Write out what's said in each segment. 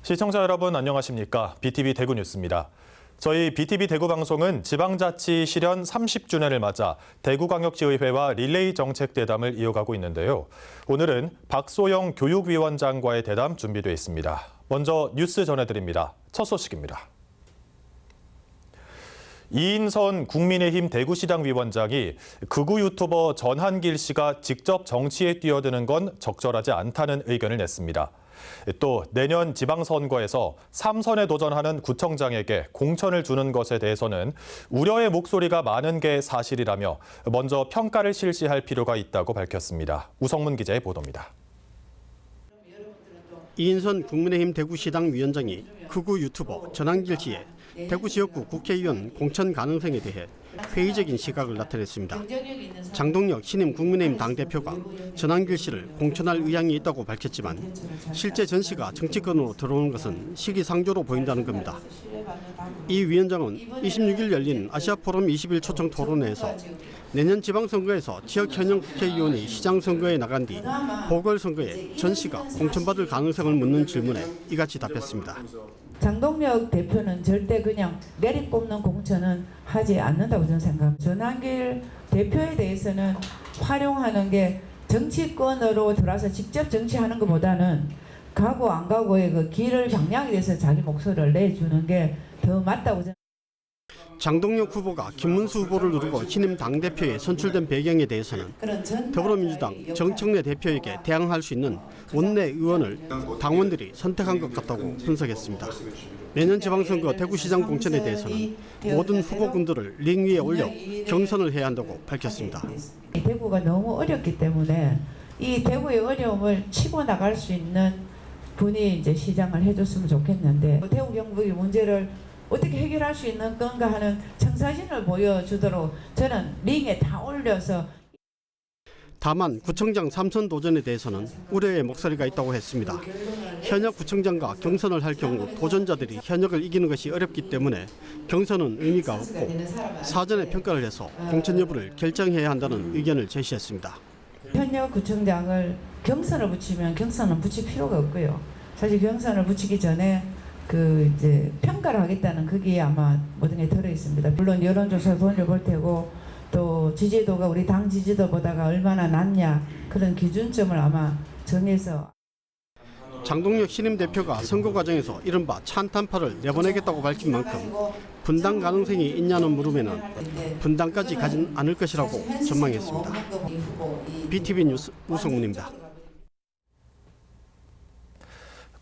시청자 여러분 안녕하십니까? BTV 대구 뉴스입니다. 저희 BTV 대구 방송은 지방자치 실현 30주년을 맞아 대구광역시의회와 릴레이 정책 대담을 이어가고 있는데요. 오늘은 박소영 교육위원장과의 대담 준비되어 있습니다. 먼저 뉴스 전해드립니다. 첫 소식입니다. 이인선 국민의힘 대구시당 위원장이 극우 유튜버 전한길 씨가 직접 정치에 뛰어드는 건 적절하지 않다는 의견을 냈습니다. 또 내년 지방선거에서 3선에 도전하는 구청장에게 공천을 주는 것에 대해서는 우려의 목소리가 많은 게 사실이라며 먼저 평가를 실시할 필요가 있다고 밝혔습니다. 우성문 기자의 보도입니다. 이인선 국민의힘 대구시당 위원장이 극우 유튜버 전한길 씨의 대구 지역구 국회의원 공천 가능성에 대해 회의적인 시각을 나타냈습니다. 장동혁 신임 국민의힘 당대표가 전한길 씨를 공천할 의향이 있다고 밝혔지만 실제 전 씨가 정치권으로 들어오는 것은 시기상조로 보인다는 겁니다. 이 위원장은 26일 열린 아시아포럼 20일 초청 토론회에서 내년 지방선거에서 지역 현역 국회의원이 시장선거에 나간 뒤 보궐선거에 전 씨가 공천받을 가능성을 묻는 질문에 이같이 답했습니다. 장동혁 대표는 절대 그냥 내리꼽는 공천은 하지 않는다고 저는 생각합니다. 전한길 대표에 대해서는 활용하는 게 정치권으로 들어와서 직접 정치하는 것보다는 가고 안 가고의 그 길을 방향에 대해서 자기 목소리를 내주는 게 더 맞다고 저는. 장동혁 후보가 김문수 후보를 누르고 신임 당대표에 선출된 배경에 대해서는 더불어민주당 정청래 대표에게 대항할 수 있는 원내 의원을 당원들이 선택한 것 같다고 분석했습니다. 내년 지방선거 대구시장 공천에 대해서는 모든 후보군들을 링 위에 올려 경선을 해야 한다고 밝혔습니다. 대구가 너무 어렵기 때문에 이 대구의 어려움을 치고 나갈 수 있는 분이 이제 시장을 해줬으면 좋겠는데 대구 경북의 문제를 어떻게 해결할 수 있는 건가 하는 청사진을 보여주도록 저는 링에 다 올려서. 다만 구청장 3선 도전에 대해서는 우려의 목소리가 있다고 했습니다. 현역 구청장과 경선을 할 경우 도전자들이 현역을 이기는 것이 어렵기 때문에 경선은 의미가 없고 사전에 평가를 해서 공천 여부를 결정해야 한다는 의견을 제시했습니다. 현역 구청장을 경선을 붙이면 경선은 붙일 필요가 없고요. 사실 경선을 붙이기 전에 이제 평가를 하겠다는 그게 아마 모든 게 들어 있습니다. 물론 여론조사 돌려볼 테고 또 지지도가 우리 당 지지도보다가 얼마나 낮냐 그런 기준점을 아마 정해서. 장동혁 신임 대표가 선거 과정에서 이른바 찬탄파를 내보내겠다고 밝힌 만큼 분당 가능성이 있냐는 물음에는 분당까지 가진 않을 것이라고 전망했습니다. BTV 뉴스 우성문입니다.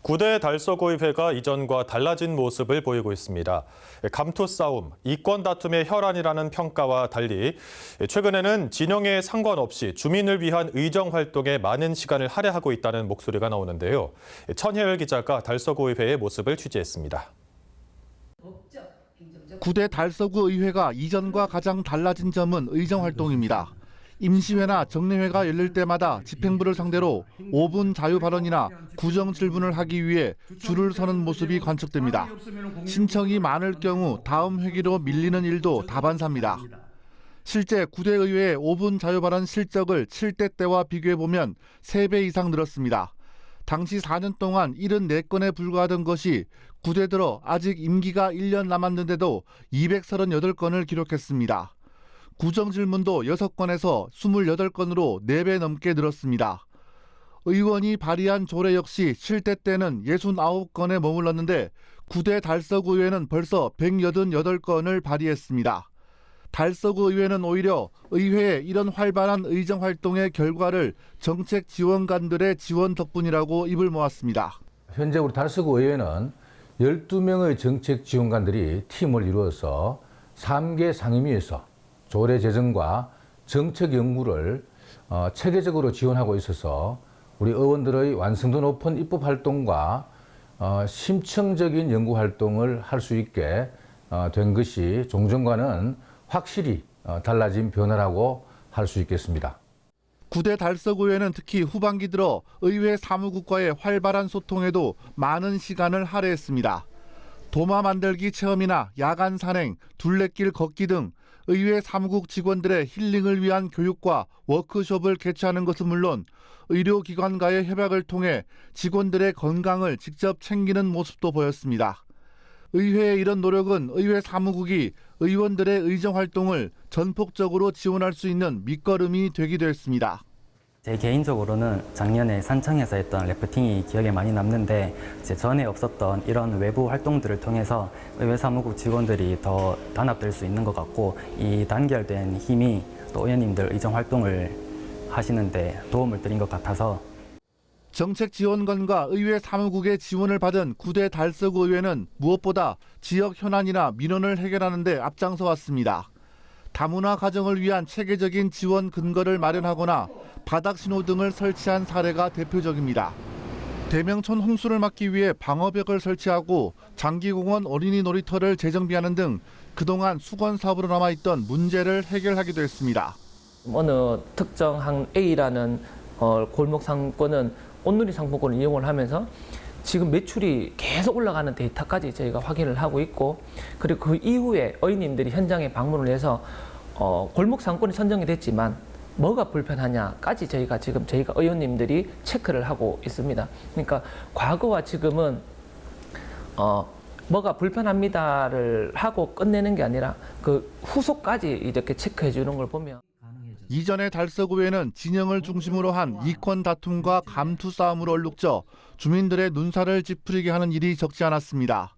구대 달서구의회가 이전과 달라진 모습을 보이고 있습니다. 감투 싸움, 이권 다툼의 혈안이라는 평가와 달리 최근에는 진영에 상관없이 주민을 위한 의정 활동에 많은 시간을 할애하고 있다는 목소리가 나오는데요. 천혜열 기자가 달서구의회의 모습을 취재했습니다. 구대 달서구 의회가 이전과 가장 달라진 점은 의정 활동입니다. 임시회나 정례회가 열릴 때마다 집행부를 상대로 5분 자유 발언이나 구정 질문을 하기 위해 줄을 서는 모습이 관측됩니다. 신청이 많을 경우 다음 회기로 밀리는 일도 다반사입니다. 실제 구대 의회의 5분 자유 발언 실적을 7대 때와 비교해보면 3배 이상 늘었습니다. 당시 4년 동안 74건에 불과하던 것이 구대 들어 아직 임기가 1년 남았는데도 238건을 기록했습니다. 구정 질문도 6건에서 28건으로 4배 넘게 늘었습니다. 의원이 발의한 조례 역시 7대 때는 69건에 머물렀는데 구대 달서구 의회는 벌써 188건을 발의했습니다. 달서구 의회는 오히려 의회의 이런 활발한 의정 활동의 결과를 정책 지원관들의 지원 덕분이라고 입을 모았습니다. 현재 우리 달서구 의회는 12명의 정책 지원관들이 팀을 이루어서 3개 상임위에서 조례 제정과 정책 연구를 체계적으로 지원하고 있어서 우리 의원들의 완성도 높은 입법 활동과 심층적인 연구 활동을 할 수 있게 된 것이 종전과는 확실히 달라진 변화라고 할 수 있겠습니다. 구대 달서구의회는 특히 후반기 들어 의회 사무국과의 활발한 소통에도 많은 시간을 할애했습니다. 도마 만들기 체험이나 야간 산행, 둘레길 걷기 등 의회 사무국 직원들의 힐링을 위한 교육과 워크숍을 개최하는 것은 물론 의료기관과의 협약을 통해 직원들의 건강을 직접 챙기는 모습도 보였습니다. 의회의 이런 노력은 의회 사무국이 의원들의 의정활동을 전폭적으로 지원할 수 있는 밑거름이 되기도 했습니다. 제 개인적으로는 작년에 산청에서 했던 래프팅이 기억에 많이 남는데 이제 전에 없었던 이런 외부 활동들을 통해서 의회 사무국 직원들이 더 단합될 수 있는 것 같고 이 단결된 힘이 또 의원님들 의정 활동을 하시는데 도움을 드린 것 같아서 정책지원관과 의회 사무국의 지원을 받은 9대 달서구 의회는 무엇보다 지역 현안이나 민원을 해결하는 데 앞장서 왔습니다. 다문화 가정을 위한 체계적인 지원 근거를 마련하거나 바닥 신호 등을 설치한 사례가 대표적입니다. 대명천 홍수를 막기 위해 방어벽을 설치하고 장기공원 어린이 놀이터를 재정비하는 등 그동안 수건 사업으로 남아있던 문제를 해결하기도 했습니다. 어느 특정한 A라는 골목 상권은 온누리 상품권을 이용을 하면서 지금 매출이 계속 올라가는 데이터까지 저희가 확인을 하고 있고 그리고 그 이후에 의원님들이 현장에 방문을 해서 골목 상권이 선정이 됐지만 뭐가 불편하냐까지 저희가 의원님들이 체크를 하고 있습니다. 그러니까 과거와 지금은 뭐가 불편합니다를 하고 끝내는 게 아니라 그 후속까지 이렇게 체크해 주는 걸 보면 이전의 달서구에는 진영을 중심으로 한 이권 다툼과 감투 싸움으로 얼룩져 주민들의 눈살을 찌푸리게 하는 일이 적지 않았습니다.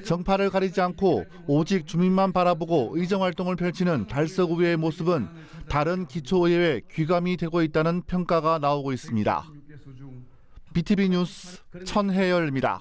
정파를 가리지 않고 오직 주민만 바라보고 의정활동을 펼치는 달서구의 모습은 다른 기초의회에 귀감이 되고 있다는 평가가 나오고 있습니다. BTV 뉴스 천혜열입니다.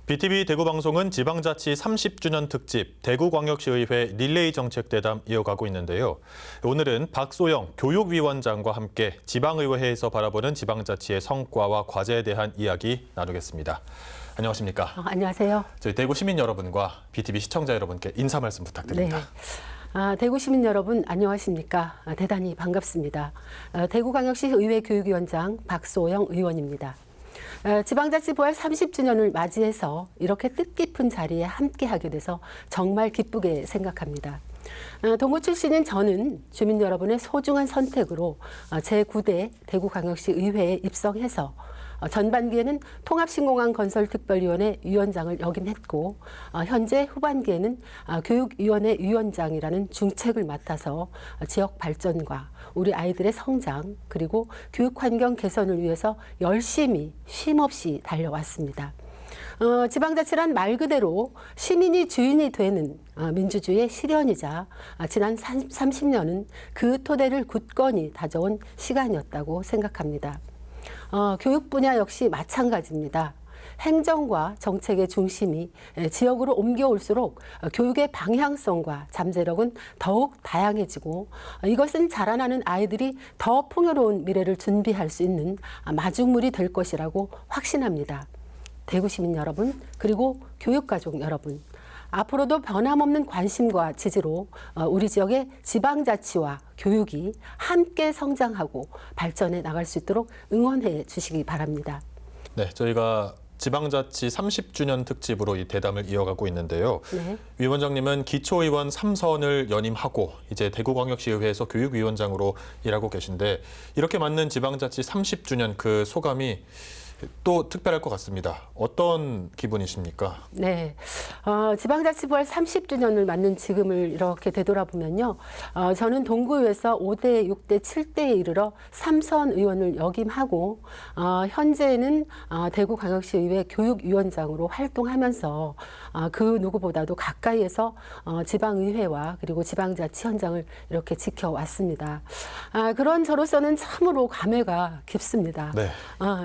BTV 대구방송은 지방자치 30주년 특집 대구광역시의회 릴레이 정책대담 이어가고 있는데요. 오늘은 박소영 교육위원장과 함께 지방의회에서 바라보는 지방자치의 성과와 과제에 대한 이야기 나누겠습니다. 안녕하십니까? 안녕하세요. 저희 대구 시민 여러분과 BTV 시청자 여러분께 인사 말씀 부탁드립니다. 네. 대구 시민 여러분 안녕하십니까? 대단히 반갑습니다. 대구광역시 의회 교육위원장 박소영 의원입니다. 지방자치 부활 30주년을 맞이해서 이렇게 뜻깊은 자리에 함께하게 돼서 정말 기쁘게 생각합니다. 동구 출신인 저는 주민 여러분의 소중한 선택으로 제9대 대구광역시 의회에 입성해서 전반기에는 통합신공항 건설특별위원회 위원장을 역임했고 현재 후반기에는 교육위원회 위원장이라는 중책을 맡아서 지역 발전과 우리 아이들의 성장 그리고 교육환경 개선을 위해서 열심히 쉼없이 달려왔습니다. 지방자치란 말 그대로 시민이 주인이 되는 민주주의의 실현이자 지난 30년은 그 토대를 굳건히 다져온 시간이었다고 생각합니다. 교육 분야 역시 마찬가지입니다. 행정과 정책의 중심이 지역으로 옮겨올수록 교육의 방향성과 잠재력은 더욱 다양해지고 이것은 자라나는 아이들이 더 풍요로운 미래를 준비할 수 있는 마중물이 될 것이라고 확신합니다. 대구 시민 여러분 그리고 교육가족 여러분 앞으로도 변함없는 관심과 지지로 우리 지역의 지방자치와 교육이 함께 성장하고 발전해 나갈 수 있도록 응원해 주시기 바랍니다. 네, 저희가 지방자치 30주년 특집으로 이 대담을 이어가고 있는데요. 네. 위원장님은 기초의원 3선을 연임하고 이제 대구광역시의회에서 교육위원장으로 일하고 계신데 이렇게 맞는 지방자치 30주년 그 소감이 또 특별할 것 같습니다. 어떤 기분이십니까? 네, 지방자치 부활 30주년을 맞는 지금을 이렇게 되돌아보면요. 저는 동구에서 5대, 6대, 7대에 이르러 3선 의원을 역임하고 현재는 대구광역시의회 교육위원장으로 활동하면서 그 누구보다도 가까이에서 지방의회와 그리고 지방자치 현장을 이렇게 지켜왔습니다. 그런 저로서는 참으로 감회가 깊습니다. 네.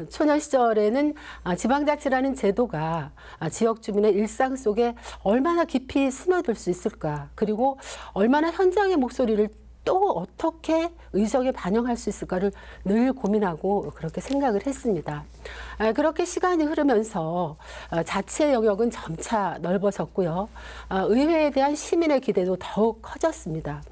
초년 시절에는 지방자치라는 제도가 지역 주민의 일상 속에 얼마나 깊이 스며들 수 있을까, 그리고 얼마나 현장의 목소리를 또 어떻게 의정에 반영할 수 있을까를 늘 고민하고 그렇게 생각을 했습니다. 그렇게 시간이 흐르면서 자치의 영역은 점차 넓어졌고요. 의회에 대한 시민의 기대도 더욱 커졌습니다.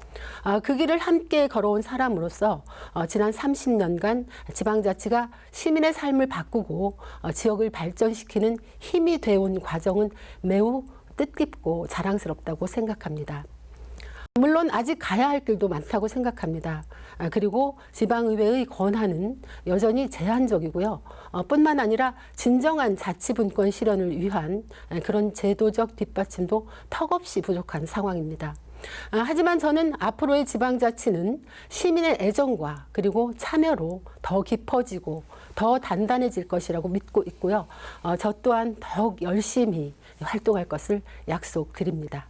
그 길을 함께 걸어온 사람으로서 지난 30년간 지방자치가 시민의 삶을 바꾸고 지역을 발전시키는 힘이 되어온 과정은 매우 뜻깊고 자랑스럽다고 생각합니다. 물론 아직 가야 할 길도 많다고 생각합니다. 그리고 지방의회의 권한은 여전히 제한적이고요. 뿐만 아니라 진정한 자치분권 실현을 위한 그런 제도적 뒷받침도 턱없이 부족한 상황입니다. 하지만 저는 앞으로의 지방자치는 시민의 애정과 그리고 참여로 더 깊어지고 더 단단해질 것이라고 믿고 있고요. 저 또한 더욱 열심히 활동할 것을 약속드립니다.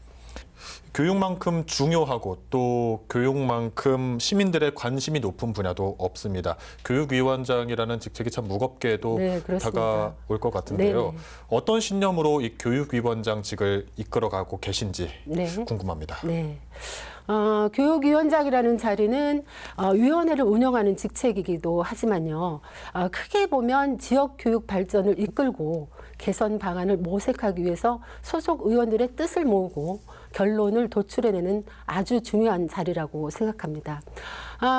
교육만큼 중요하고 또 교육만큼 시민들의 관심이 높은 분야도 없습니다. 교육위원장이라는 직책이 참 무겁게도 다가올 것 같은데요. 네네. 어떤 신념으로 이 교육위원장직을 이끌어가고 계신지 네. 궁금합니다. 네. 교육위원장이라는 자리는 위원회를 운영하는 직책이기도 하지만요. 크게 보면 지역 교육 발전을 이끌고 개선 방안을 모색하기 위해서 소속 의원들의 뜻을 모으고 결론을 도출해내는 아주 중요한 자리라고 생각합니다.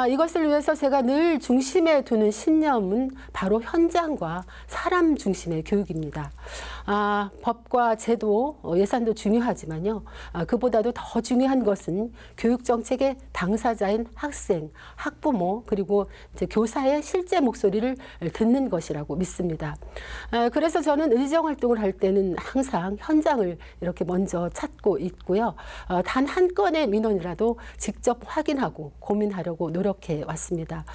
이것을 위해서 제가 늘 중심에 두는 신념은 바로 현장과 사람 중심의 교육입니다. 법과 제도, 예산도 중요하지만요. 그보다도 더 중요한 것은 교육정책의 당사자인 학생, 학부모, 그리고 이제 교사의 실제 목소리를 듣는 것이라고 믿습니다. 그래서 저는 의정활동을 할 때는 항상 현장을 이렇게 먼저 찾고 있고요. 단 한 건의 민원이라도 직접 확인하고 고민하려고 노력해 왔습니다.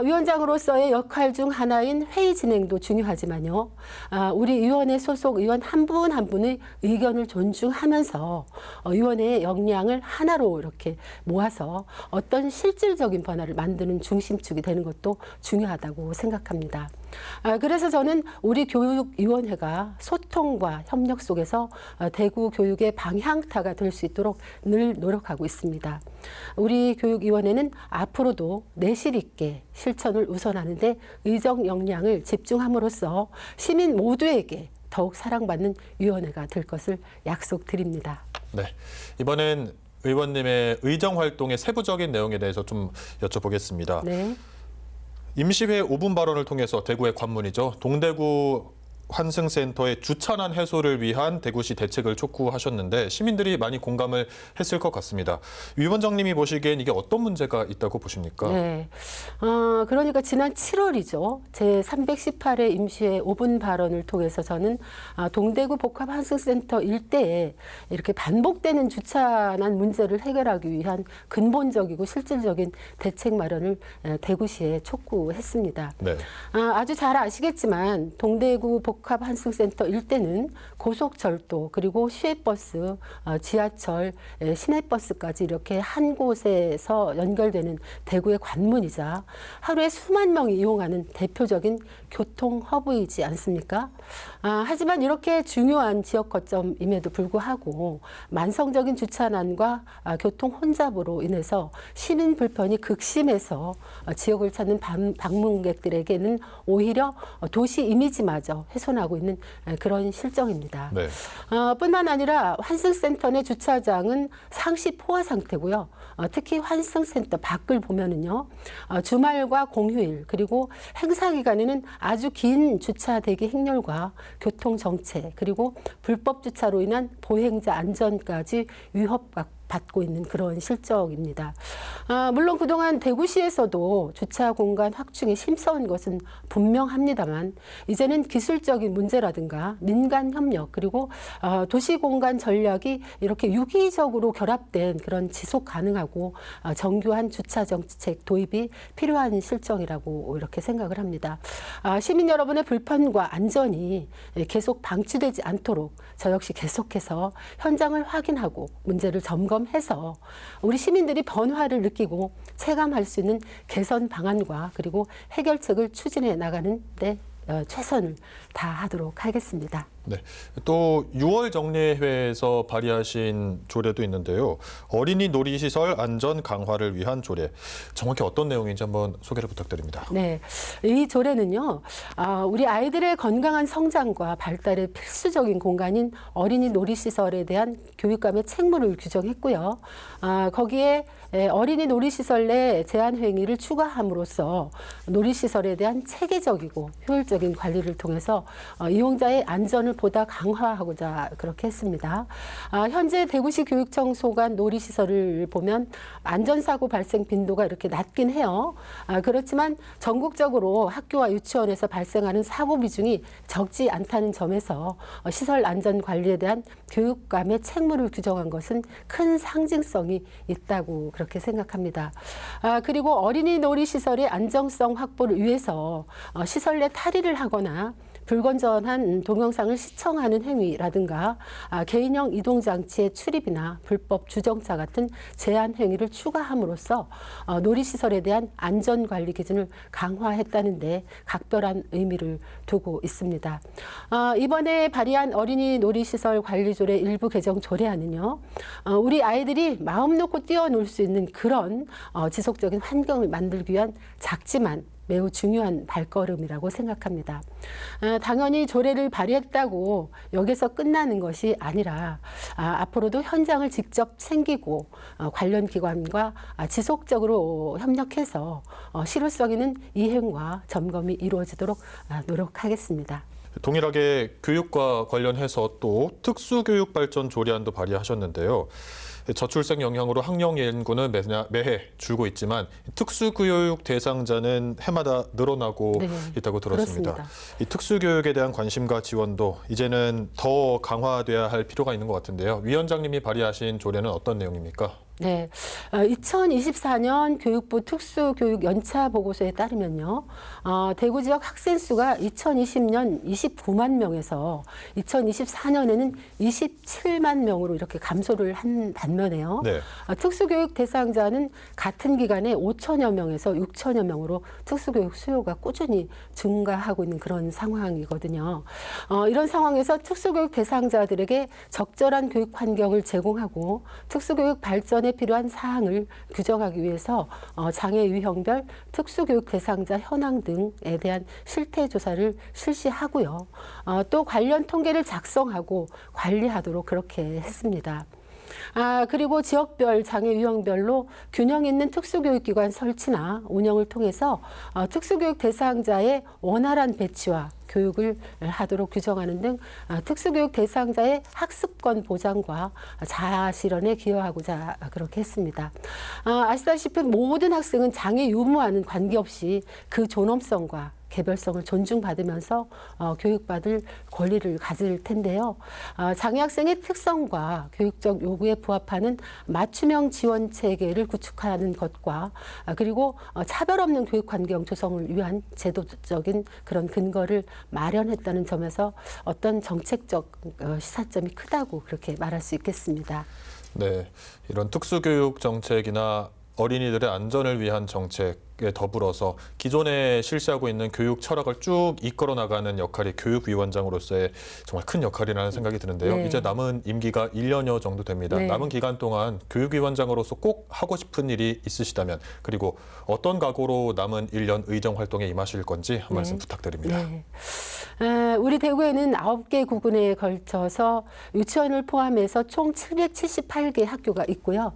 위원장으로서의 역할 중 하나인 회의 진행도 중요하지만요. 우리 위원회 소속 의원 한 분 한 분의 의견을 존중하면서 위원회의 역량을 하나로 이렇게 모아서 어떤 실질적인 변화를 만드는 중심축이 되는 것도 중요하다고 생각합니다. 그래서 저는 우리 교육위원회가 소통과 협력 속에서 대구 교육의 방향타가 될 수 있도록 늘 노력하고 있습니다. 우리 교육위원회는 앞으로도 내실 있게 실천을 우선하는 데 의정 역량을 집중함으로써 시민 모두에게 더욱 사랑받는 위원회가 될 것을 약속드립니다. 네, 이번엔 의원님의 의정 활동의 세부적인 내용에 대해서 좀 여쭤보겠습니다. 네. 임시회 5분 발언을 통해서 대구의 관문이죠. 동대구 환승센터의 주차난 해소를 위한 대구시 대책을 촉구하셨는데 시민들이 많이 공감을 했을 것 같습니다. 위원장님이 보시기엔 이게 어떤 문제가 있다고 보십니까? 네. 그러니까 지난 7월이죠. 제 318회 임시회 5분 발언을 통해서 저는 동대구 복합환승센터 일대에 이렇게 반복되는 주차난 문제를 해결하기 위한 근본적이고 실질적인 대책 마련을 대구시에 촉구했습니다. 네. 아주 잘 아시겠지만 동대구 복합환승센터 일대는 고속철도 그리고 시외버스, 지하철, 시내버스까지 이렇게 한 곳에서 연결되는 대구의 관문이자 하루에 수만 명이 이용하는 대표적인 교통 허브이지 않습니까? 하지만 이렇게 중요한 지역 거점임에도 불구하고 만성적인 주차난과 교통 혼잡으로 인해서 시민 불편이 극심해서 지역을 찾는 방문객들에게는 오히려 도시 이미지마저 훼손하고 있는 그런 실정입니다. 네. 뿐만 아니라 환승센터 내 주차장은 상시 포화 상태고요. 특히 환승센터 밖을 보면은요, 주말과 공휴일 그리고 행사 기간에는 아주 긴 주차 대기 행렬과 교통 정체 그리고 불법 주차로 인한 보행자 안전까지 위협받고 있는 그런 실정입니다. 물론 그동안 대구시에서도 주차 공간 확충에 힘써온 것은 분명합니다만 이제는 기술적인 문제라든가 민간 협력 그리고 도시 공간 전략이 이렇게 유기적으로 결합된 그런 지속 가능하고 정교한 주차 정책 도입이 필요한 실정이라고 이렇게 생각을 합니다. 시민 여러분의 불편과 안전이 계속 방치되지 않도록 저 역시 계속해서 현장을 확인하고 문제를 점검해서 우리 시민들이 변화를 느끼고 체감할 수 있는 개선 방안과 그리고 해결책을 추진해 나가는 데 최선을 다하도록 하겠습니다. 네. 또 6월 정례회에서 발의하신 조례도 있는데요. 어린이 놀이시설 안전 강화를 위한 조례. 정확히 어떤 내용인지 한번 소개를 부탁드립니다. 네, 이 조례는요, 우리 아이들의 건강한 성장과 발달에 필수적인 공간인 어린이 놀이시설에 대한 교육감의 책무를 규정했고요. 거기에 어린이 놀이시설 내 제한 행위를 추가함으로써 놀이시설에 대한 체계적이고 효율적인 관리를 통해서 이용자의 안전을 보다 강화하고자 그렇게 했습니다. 현재 대구시 교육청 소관 놀이시설을 보면 안전사고 발생 빈도가 이렇게 낮긴 해요. 그렇지만 전국적으로 학교와 유치원에서 발생하는 사고 비중이 적지 않다는 점에서 시설 안전 관리에 대한 교육감의 책무를 규정한 것은 큰 상징성이 있다고 그렇게 생각합니다. 그리고 어린이 놀이시설의 안정성 확보를 위해서 시설 내 탈의를 하거나 불건전한 동영상을 시청하는 행위라든가 개인형 이동장치의 출입이나 불법 주정차 같은 제한 행위를 추가함으로써 놀이시설에 대한 안전관리 기준을 강화했다는 데 각별한 의미를 두고 있습니다. 이번에 발의한 어린이 놀이시설 관리조례 일부 개정 조례안은요. 우리 아이들이 마음 놓고 뛰어놀 수 있는 그런 지속적인 환경을 만들기 위한 작지만 매우 중요한 발걸음이라고 생각합니다. 당연히 조례를 발의했다고 여기서 끝나는 것이 아니라 앞으로도 현장을 직접 챙기고 관련 기관과 지속적으로 협력해서 실효성 있는 이행과 점검이 이루어지도록 노력하겠습니다. 동일하게 교육과 관련해서 또 특수교육 발전 조례안도 발의하셨는데요. 저출생 영향으로 학령 인구는 매해 줄고 있지만 특수교육 대상자는 해마다 늘어나고 있다고 들었습니다. 그렇습니다. 이 특수교육에 대한 관심과 지원도 이제는 더 강화돼야 할 필요가 있는 것 같은데요. 위원장님이 발의하신 조례는 어떤 내용입니까? 네, 2024년 교육부 특수교육 연차 보고서에 따르면요, 대구 지역 학생 수가 2020년 29만 명에서 2024년에는 27만 명으로 이렇게 감소를 한 반면에요. 네. 특수교육 대상자는 같은 기간에 5천여 명에서 6천여 명으로 특수교육 수요가 꾸준히 증가하고 있는 그런 상황이거든요. 이런 상황에서 특수교육 대상자들에게 적절한 교육 환경을 제공하고 특수교육 발전에 필요한 사항을 규정하기 위해서 장애 유형별 특수교육 대상자 현황 등에 대한 실태 조사를 실시하고요. 또 관련 통계를 작성하고 관리하도록 그렇게 했습니다. 그리고 지역별 장애 유형별로 균형 있는 특수교육기관 설치나 운영을 통해서 특수교육 대상자의 원활한 배치와 교육을 하도록 규정하는 등 특수교육 대상자의 학습권 보장과 자아실현에 기여하고자 그렇게 했습니다. 아시다시피 모든 학생은 장애 유무와는 관계없이 그 존엄성과 개별성을 존중받으면서 교육받을 권리를 가질 텐데요. 장애 학생의 특성과 교육적 요구에 부합하는 맞춤형 지원 체계를 구축하는 것과 그리고 차별 없는 교육 환경 조성을 위한 제도적인 그런 근거를 마련했다는 점에서 어떤 정책적 시사점이 크다고 그렇게 말할 수 있겠습니다. 네, 이런 특수교육 정책이나 어린이들의 안전을 위한 정책에 더불어서 기존에 실시하고 있는 교육 철학을 쭉 이끌어 나가는 역할이 교육위원장으로서의 정말 큰 역할이라는 생각이 드는데요. 네. 이제 남은 임기가 1년여 정도 됩니다. 네. 남은 기간 동안 교육위원장으로서 꼭 하고 싶은 일이 있으시다면 그리고 어떤 각오로 남은 1년 의정 활동에 임하실 건지 한 말씀 부탁드립니다. 네. 우리 대구에는 9개 구군에 걸쳐서 유치원을 포함해서 총 778개 학교가 있고요.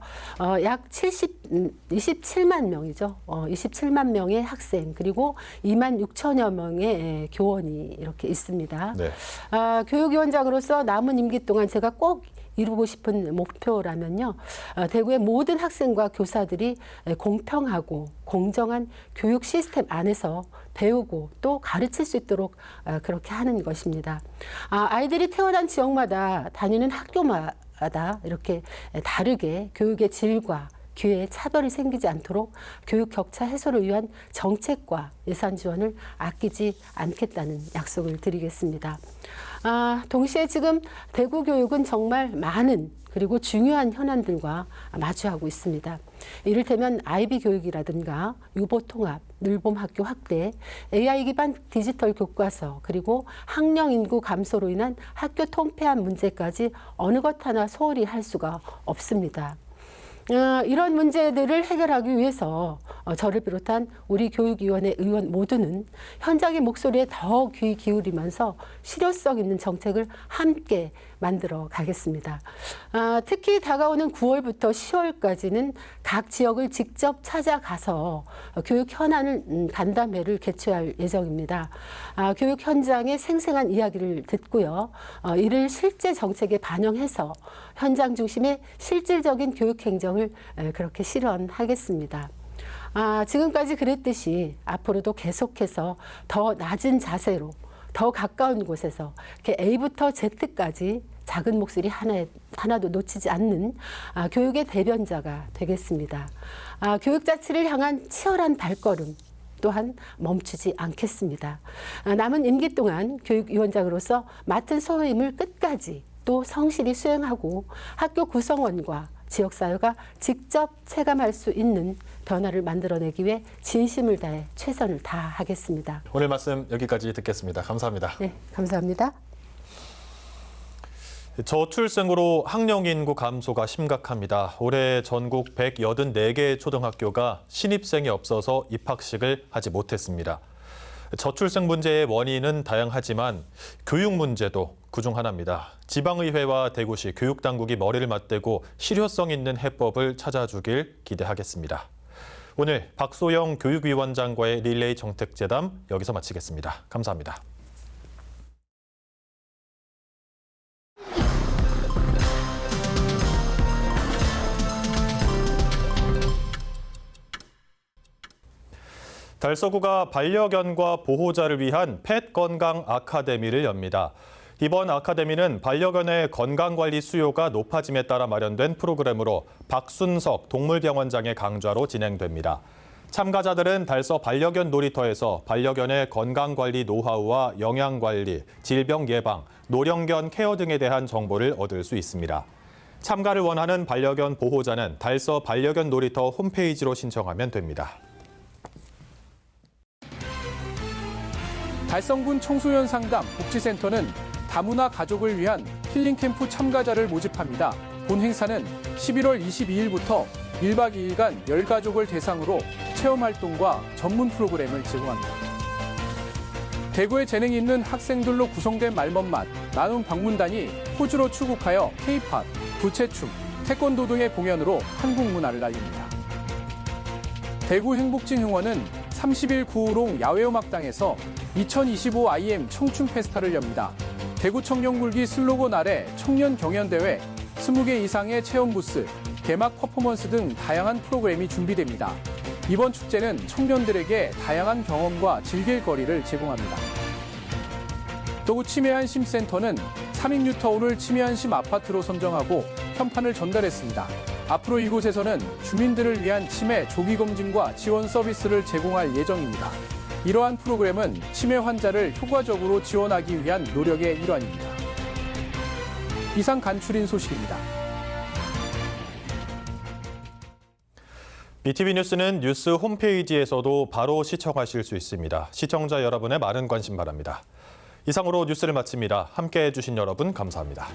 약 27만 명이죠. 27만 명의 학생 그리고 2만 6천여 명의 교원이 이렇게 있습니다. 네. 교육위원장으로서 남은 임기 동안 제가 꼭 이루고 싶은 목표라면요. 대구의 모든 학생과 교사들이 공평하고 공정한 교육 시스템 안에서 배우고 또 가르칠 수 있도록 그렇게 하는 것입니다. 아이들이 태어난 지역마다 다니는 학교마다 이렇게 다르게 교육의 질과 기회에 차별이 생기지 않도록 교육 격차 해소를 위한 정책과 예산 지원을 아끼지 않겠다는 약속을 드리겠습니다. 동시에 지금 대구 교육은 정말 많은 그리고 중요한 현안들과 마주하고 있습니다. 이를테면 아이비 교육이라든가 유보통합, 늘봄 학교 확대, AI 기반 디지털 교과서, 그리고 학령 인구 감소로 인한 학교 통폐합 문제까지 어느 것 하나 소홀히 할 수가 없습니다. 이런 문제들을 해결하기 위해서 저를 비롯한 우리 교육위원회 의원 모두는 현장의 목소리에 더 귀 기울이면서 실효성 있는 정책을 함께 만들어 가겠습니다. 특히 다가오는 9월부터 10월까지는 각 지역을 직접 찾아가서 교육 현안 간담회를 개최할 예정입니다. 교육 현장의 생생한 이야기를 듣고요. 이를 실제 정책에 반영해서 현장 중심의 실질적인 교육 행정을 그렇게 실현하겠습니다. 지금까지 그랬듯이 앞으로도 계속해서 더 낮은 자세로 더 가까운 곳에서 이렇게 A부터 Z까지 작은 목소리 하나도 놓치지 않는 교육의 대변자가 되겠습니다. 교육 자치를 향한 치열한 발걸음 또한 멈추지 않겠습니다. 남은 임기 동안 교육위원장으로서 맡은 소임을 끝까지 또 성실히 수행하고 학교 구성원과 지역사회가 직접 체감할 수 있는 변화를 만들어내기 위해 진심을 다해 최선을 다하겠습니다. 오늘 말씀 여기까지 듣겠습니다. 감사합니다. 네, 감사합니다. 저출생으로 학령 인구 감소가 심각합니다. 올해 전국 184개 초등학교가 신입생이 없어서 입학식을 하지 못했습니다. 저출생 문제의 원인은 다양하지만 교육 문제도 그중 하나입니다. 지방의회와 대구시 교육당국이 머리를 맞대고 실효성 있는 해법을 찾아주길 기대하겠습니다. 오늘 박소영 교육위원장과의 릴레이 정책재담 여기서 마치겠습니다. 감사합니다. 달서구가 반려견과 보호자를 위한 펫 건강 아카데미를 엽니다. 이번 아카데미는 반려견의 건강관리 수요가 높아짐에 따라 마련된 프로그램으로 박순석 동물병원장의 강좌로 진행됩니다. 참가자들은 달서 반려견 놀이터에서 반려견의 건강관리 노하우와 영양관리, 질병 예방, 노령견 케어 등에 대한 정보를 얻을 수 있습니다. 참가를 원하는 반려견 보호자는 달서 반려견 놀이터 홈페이지로 신청하면 됩니다. 달성군 청소년 상담 복지센터는 다문화 가족을 위한 힐링 캠프 참가자를 모집합니다. 본 행사는 11월 22일부터 1박 2일간 10가족을 대상으로 체험활동과 전문 프로그램을 제공합니다. 대구에 재능이 있는 학생들로 구성된 말벗맛, 나눔 방문단이 호주로 출국하여 K-팝, 부채춤, 태권도 등의 공연으로 한국 문화를 알립니다. 대구 행복진 흥원은 30일 구우롱 야외음악당에서 2025 IM 청춘 페스타를 엽니다. 대구 청년굴기 슬로건 아래 청년 경연대회, 20개 이상의 체험 부스, 개막 퍼포먼스 등 다양한 프로그램이 준비됩니다. 이번 축제는 청년들에게 다양한 경험과 즐길 거리를 제공합니다. 대구 치매안심센터는 삼익뉴타운을 치매안심 아파트로 선정하고 현판을 전달했습니다. 앞으로 이곳에서는 주민들을 위한 치매 조기 검진과 지원 서비스를 제공할 예정입니다. 이러한 프로그램은 치매 환자를 효과적으로 지원하기 위한 노력의 일환입니다. 이상 간추린 소식입니다. BTV 뉴스는 뉴스 홈페이지에서도 바로 시청하실 수 있습니다. 시청자 여러분의 많은 관심 바랍니다. 이상으로 뉴스를 마칩니다. 함께해 주신 여러분 감사합니다.